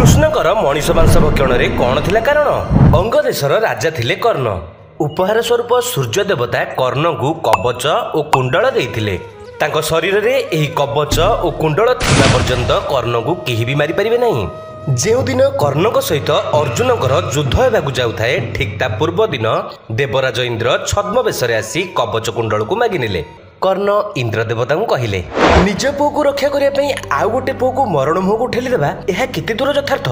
କୃଷ୍ଣଙ୍କର ମଣିଷ ମାଂସ ଭକ୍ଷଣରେ କ'ଣ ଥିଲା କାରଣ? ଅଙ୍ଗ ଦେଶର ରାଜା ଥିଲେ କର୍ଣ୍ଣ। ଉପହାର ସ୍ୱରୂପ ସୂର୍ଯ୍ୟ ଦେବତା କର୍ଣ୍ଣଙ୍କୁ କବଚ ଓ କୁଣ୍ଡଳ ଦେଇଥିଲେ। ତାଙ୍କ ଶରୀରରେ ଏହି କବଚ ଓ କୁଣ୍ଡଳ ଥିବା ପର୍ଯ୍ୟନ୍ତ କର୍ଣ୍ଣଙ୍କୁ କେହି ବି ମାରିପାରିବେ ନାହିଁ। ଯେଉଁଦିନ କର୍ଣ୍ଣଙ୍କ ସହିତ ଅର୍ଜୁନଙ୍କର ଯୁଦ୍ଧ ହେବାକୁ ଯାଉଥାଏ, ଠିକ୍ ତା ପୂର୍ବ ଦିନ ଦେବରାଜ ଇନ୍ଦ୍ର ଛଦ୍ମବେଶରେ ଆସି କବଚ କୁଣ୍ଡଳକୁ ମାଗିନେଲେ। କର୍ଣ୍ଣ ଇନ୍ଦ୍ର ଦେବତାଙ୍କୁ କହିଲେ, ନିଜ ପୁଅକୁ ରକ୍ଷା କରିବା ପାଇଁ ଆଉ ଗୋଟେ ପୁଅକୁ ମରଣ ମୁହଁକୁ ଠେଲିଦେବା ଏହା କେତେ ଦୂର ଯଥାର୍ଥ?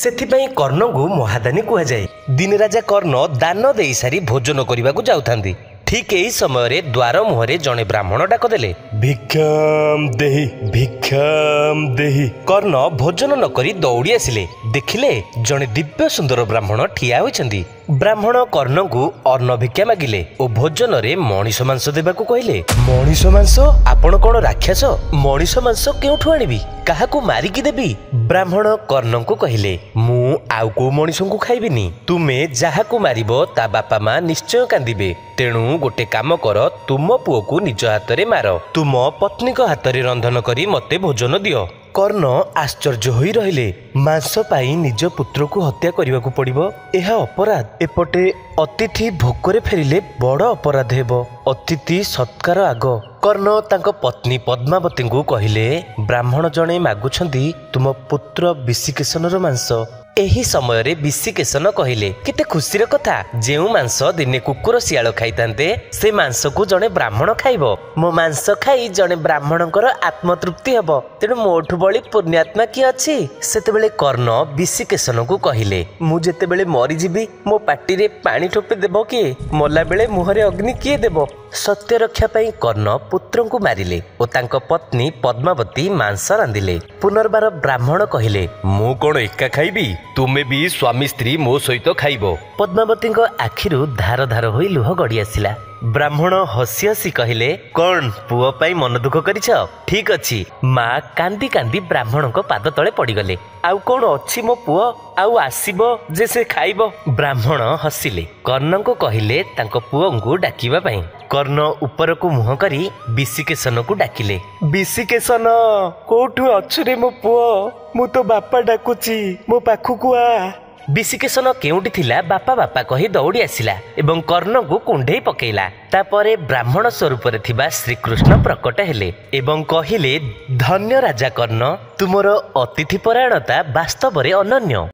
ସେଥିପାଇଁ କର୍ଣ୍ଣଙ୍କୁ ମହାଦାନୀ କୁହାଯାଏ। ଦିନେ ରାଜା କର୍ଣ୍ଣ ଦାନ ଦେଇ ସାରି ଭୋଜନ କରିବାକୁ ଯାଉଥାନ୍ତି। ଠିକ୍ ଏହି ସମୟରେ ଦ୍ୱାର ମୁହଁରେ ଜଣେ ବ୍ରାହ୍ମଣ ଡାକ ଦେଲେ, ଭିକ୍ଷାମ୍ ଦେହି ଭିକ୍ଷାମ୍ ଦେହି। କର୍ଣ୍ଣ ଭୋଜନ ନ କରି ଦୌଡ଼ି ଆସିଲେ। ଦେଖିଲେ ଜଣେ ଦିବ୍ୟ ସୁନ୍ଦର ବ୍ରାହ୍ମଣ ଠିଆ ହୋଇଛନ୍ତି। ବ୍ରାହ୍ମଣ କର୍ଣ୍ଣଙ୍କୁ ଅନ୍ନ ଭିକ୍ଷା ମାଗିଲେ ଓ ଭୋଜନରେ ମଣିଷ ମାଂସ ଦେବାକୁ କହିଲେ। ମଣିଷ ମାଂସ? ଆପଣ କ'ଣ ରାକ୍ଷସ? ମଣିଷ ମାଂସ କେଉଁଠୁ ଆଣିବି? କାହାକୁ ମାରିକି ଦେବି? ବ୍ରାହ୍ମଣ କର୍ଣ୍ଣଙ୍କୁ କହିଲେ, ମୁଁ ଆଉ କୋଉ ମଣିଷଙ୍କୁ ଖାଇବିନି। ତୁମେ ଯାହାକୁ ମାରିବ ତା ବାପା ମା ନିଶ୍ଚୟ କାନ୍ଦିବେ। ତେଣୁ ଗୋଟେ କାମ କର, ତୁମ ପୁଅକୁ ନିଜ ହାତରେ ମାର। ତୁମ ପତ୍ନୀଙ୍କ ହାତରେ ରନ୍ଧନ କରି ମତେ ଭୋଜନ ଦିଅ। କର୍ଣ୍ଣ ଆଶ୍ଚର୍ଯ୍ୟ ହୋଇ ରହିଲେ। ମାଂସ ପାଇଁ ନିଜ ପୁତ୍ରକୁ ହତ୍ୟା କରିବାକୁ ପଡ଼ିବ, ଏହା ଅପରାଧ। ଏପଟେ ଅତିଥି ଭୋକରେ ଫେରିଲେ ବଡ଼ ଅପରାଧ ହେବ। ଅତିଥି ସତ୍କାର ଆଗ। କର୍ଣ୍ଣ ତାଙ୍କ ପତ୍ନୀ ପଦ୍ମାବତୀଙ୍କୁ କହିଲେ, ବ୍ରାହ୍ମଣ ଜଣେ ମାଗୁଛନ୍ତି ତୁମ ପୁତ୍ର ବିଶିକେଶନର ମାଂସ। ଏହି ସମୟରେ ବିଶିକେଶନ କହିଲେ, କେତେ ଖୁସିର କଥା। ଯେଉଁ ମାଂସ ଦିନେ କୁକୁର ଶିଆଳ ଖାଇଥାନ୍ତେ, ସେ ମାଂସକୁ ଜଣେ ବ୍ରାହ୍ମଣ ଖାଇବ। ମୋ ମାଂସ ଖାଇ ଜଣେ ବ୍ରାହ୍ମଣଙ୍କର ଆତ୍ମତୃପ୍ତି ହେବ। ତେଣୁ ମୋଠୁ ବଳି ପୁଣ୍ୟାତ୍ମା କିଏ ଅଛି? ସେତେବେଳେ କର୍ଣ୍ଣ ବିଶିକେଶନକୁ କହିଲେ, ମୁଁ ଯେତେବେଳେ ମରିଯିବି ମୋ ପାଟିରେ ପାଣି ଠୋପେ ଦେବ କିଏ? ମଲାବେଳେ ମୁହଁରେ ଅଗ୍ନି କିଏ ଦେବ? ସତ୍ୟ ରକ୍ଷା ପାଇଁ କର୍ଣ୍ଣ ପୁତ୍ରଙ୍କୁ ମାରିଲେ ଓ ତାଙ୍କ ପତ୍ନୀ ପଦ୍ମାବତୀ ମାଂସ ରାନ୍ଧିଲେ। ପୁନର୍ବାର ବ୍ରାହ୍ମଣ କହିଲେ, ମୁଁ କ'ଣ ଏକା ଖାଇବି? ତୁମେ ବି ସ୍ୱାମୀ ସ୍ତ୍ରୀ ମୋ ସହିତ ଖାଇବ। ପଦ୍ମାବତୀଙ୍କ ଆଖିରୁ ଧାର ଧାର ହୋଇ ଲୁହ ଗଡ଼ି ଆସିଲା। ବ୍ରାହ୍ମଣ ହସି ହସି କହିଲେ, କ'ଣ ପୁଅ ପାଇଁ ମନ ଦୁଃଖ କରିଛ? ଠିକ୍ ଅଛି। ମା କାନ୍ଦି କାନ୍ଦି ବ୍ରାହ୍ମଣଙ୍କ ପାଦ ତଳେ ପଡ଼ିଗଲେ। ଆଉ କ'ଣ ଅଛି ମୋ ପୁଅ? ଆଉ ଆସିବ ଯେ ସେ ଖାଇବ? ବ୍ରାହ୍ମଣ ହସିଲେ। କର୍ଣ୍ଣଙ୍କୁ କହିଲେ ତାଙ୍କ ପୁଅଙ୍କୁ ଡାକିବା ପାଇଁ। କର୍ଣ୍ଣ ଉପରକୁ ମୁହଁ କରି ବିଶିକେଶନକୁ ଡାକିଲେ, ବିଶିକେଶନ କୋଉଠୁ ଅଛୁ ରେ ମୋ ପୁଅ? ମୁଁ ତ ବାପା ଡାକୁଛି, ମୋ ପାଖକୁ ଆ। ବିଶିକେଶନ କେଉଁଠି ଥିଲା ବାପା ବାପା କହି ଦୌଡ଼ି ଆସିଲା ଏବଂ କର୍ଣ୍ଣଙ୍କୁ କୁଣ୍ଢେଇ ପକେଇଲା। ତାପରେ ବ୍ରାହ୍ମଣ ସ୍ୱରୂପରେ ଥିବା ଶ୍ରୀକୃଷ୍ଣ ପ୍ରକଟ ହେଲେ ଏବଂ କହିଲେ, ଧନ୍ୟ ରାଜା କର୍ଣ୍ଣ, ତୁମର ଅତିଥି ପରାୟଣତା ବାସ୍ତବରେ ଅନନ୍ୟ।